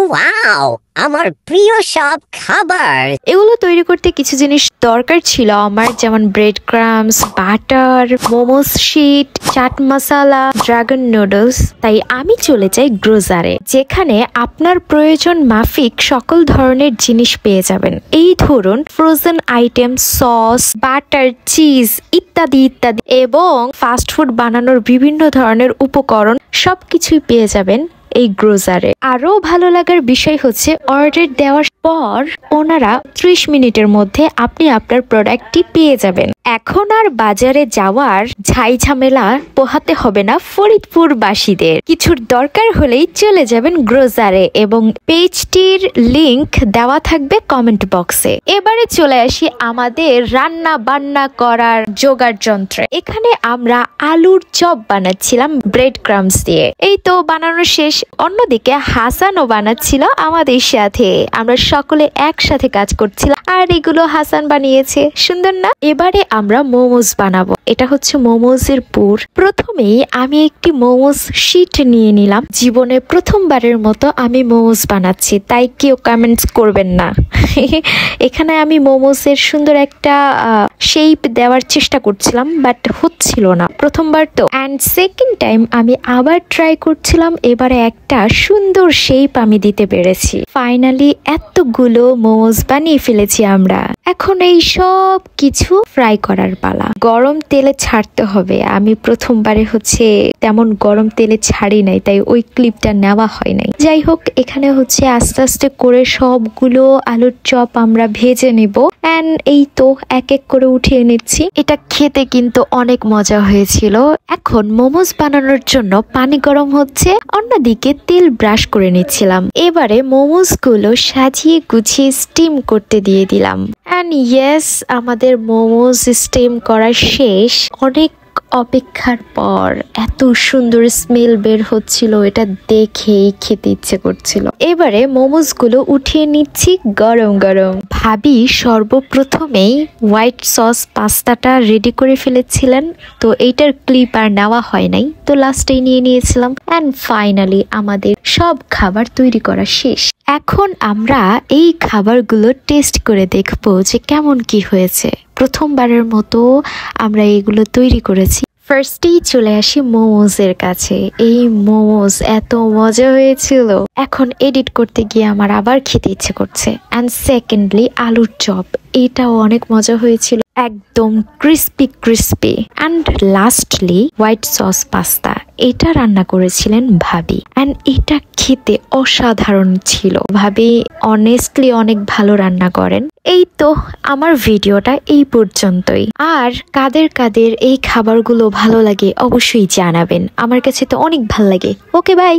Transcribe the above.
Wow, আমার প্রিয় সব খাবার। এগুলো তৈরি করতে কিছু জিনিস দরকার ছিল আমার, যেমন bread crumbs, butter, momos sheet, chaat masala, dragon noodles. তাই আমি চলে যাই গ্রোজারে, যেখানে আপনার প্রয়োজন মাফিক সকল ধরনের জিনিস পেয়ে যাবেন। এই ধরুন frozen item, sauce, butter, cheese ইত্যাদি ইত্যাদি, এবং ফাস্ট ফুড বানানোর বিভিন্ন ধরনের উপকরণ সবকিছুই পেয়ে যাবেন এই গ্রোজারে। আরো ভালো লাগার বিষয় হচ্ছে অর্ডার দেওয়ার পর ওনারা 30 মিনিটের মধ্যে আপনি আপনার প্রোডাক্টটি পেয়ে যাবেন। এখন আর বাজারে যাওয়ার ঝাই ঝামেলা পোহাতে হবে না ফরিদপুর বাসীদের। কিছুর দরকার হলেই চলে যাবেন গ্রোজারে, এবং পেজটির লিংক দেওয়া থাকবে কমেন্ট বক্সে। এবারে চলে আসি আমাদের রান্না বান্না করার জোগাড় যন্ত্রে। এখানে আমরা আলুর চপ বানাচ্ছিলাম ব্রেড ক্রামস দিয়ে। এই তো বানানো শেষ। অন্যদিকে হাসানও বানাচ্ছিল আমাদের সাথে। আমরা সকলে একসাথে কাজ করছিলাম, আর এগুলো হাসান বানিয়েছে। সুন্দর না? এবারে আমরা মোমোস বানাবো। এটা হচ্ছে মোমোসের পুর। প্রথমেই আমি একটি মোমোস শিট নিয়ে নিলাম। জীবনে প্রথমবারের মতো আমি মোমোস বানাচ্ছি, তাই কেউ কমেন্টস করবেন না। এখানে আমি মোমোসের সুন্দর একটা শেপ দেওয়ার চেষ্টা করছিলাম, বাট হচ্ছিল না, প্রথমবার তো। অ্যান্ড সেকেন্ড টাইম আমি আবার ট্রাই করছিলাম। এবারে একটা সুন্দর শেপ আমি দিতে পেরেছি। ফাইনালি এতগুলো মোমোস বানিয়ে ফেলেছি আমরা। এখন এই সব কিছু ফ্রাই করার পালা। গরম তেলে ছাড়তে হবে। আমি প্রথমবারে হচ্ছে তেমন গরম তেলে ছাড়ি নাই, তাই ওই ক্লিপটা নেওয়া হয় নাই। যাই হোক, এখানে হচ্ছে আস্তে আস্তে করে সবগুলো আলুর চপ আমরা ভেজে নেব। এন্ড এই তো এক এক করে উঠিয়ে নিচ্ছি। এটা খেতে কিন্তু অনেক মজা হয়েছিল। এখন মোমোস বানানোর জন্য পানি গরম হচ্ছে, অন্যদিকে তেল ব্রাশ করে নিচ্ছিলাম। এবারে মোমোস গুলো সাজিয়ে গুছিয়ে স্টিম করতে দিয়ে দিলাম। এন্ড ইয়েস, আমাদের মোমোস স্টিম করা শেষ। অনেক অপেক্ষার পর এত সুন্দর স্মেল বের হচ্ছিল, এটা দেখেই খেতে ইচ্ছে করছিল। এবারে মোমোস গুলো উঠিয়ে নিচ্ছি গরম গরম। ভাবি সর্বপ্রথমেই হোয়াইট সস পাস্তাটা রেডি করে ফেলেছিলেন, তো এইটার ক্লিপ আর নেওয়া হয় নাই, তো লাস্টেই নিয়ে নিয়েছিলাম। এন্ড ফাইনালি আমাদের সব খাবার তৈরি করা শেষ। এখন আমরা এই খাবারগুলো টেস্ট করে দেখবো যে কেমন কি হয়েছে। প্রথমবারের মতো আমরা এগুলো তৈরি করেছি। ফার্স্টেই চলে আসি মোমোসের কাছে। এই মোমোস এত মজা হয়েছিল, এখন এডিট করতে গিয়ে আমার আবার খেতে ইচ্ছে করছে। অ্যান্ড সেকেন্ডলি আলুর চপ, এটাও অনেক মজা হয়েছিল, একদম crispy crispy. And lastly white sauce pasta, এটা রান্না করেছিলেন ভাবি। অ্যান্ড এটা খেতে অসাধারণ ছিল। ভাবি অনেস্টলি অনেক ভালো রান্না করেন। এই তো আমার ভিডিওটা এই পর্যন্তই। আর কাদের কাদের এই খাবারগুলো ভালো লাগে অবশ্যই জানাবেন। আমার কাছে তো অনেক ভালো লাগে। ওকে, বাই।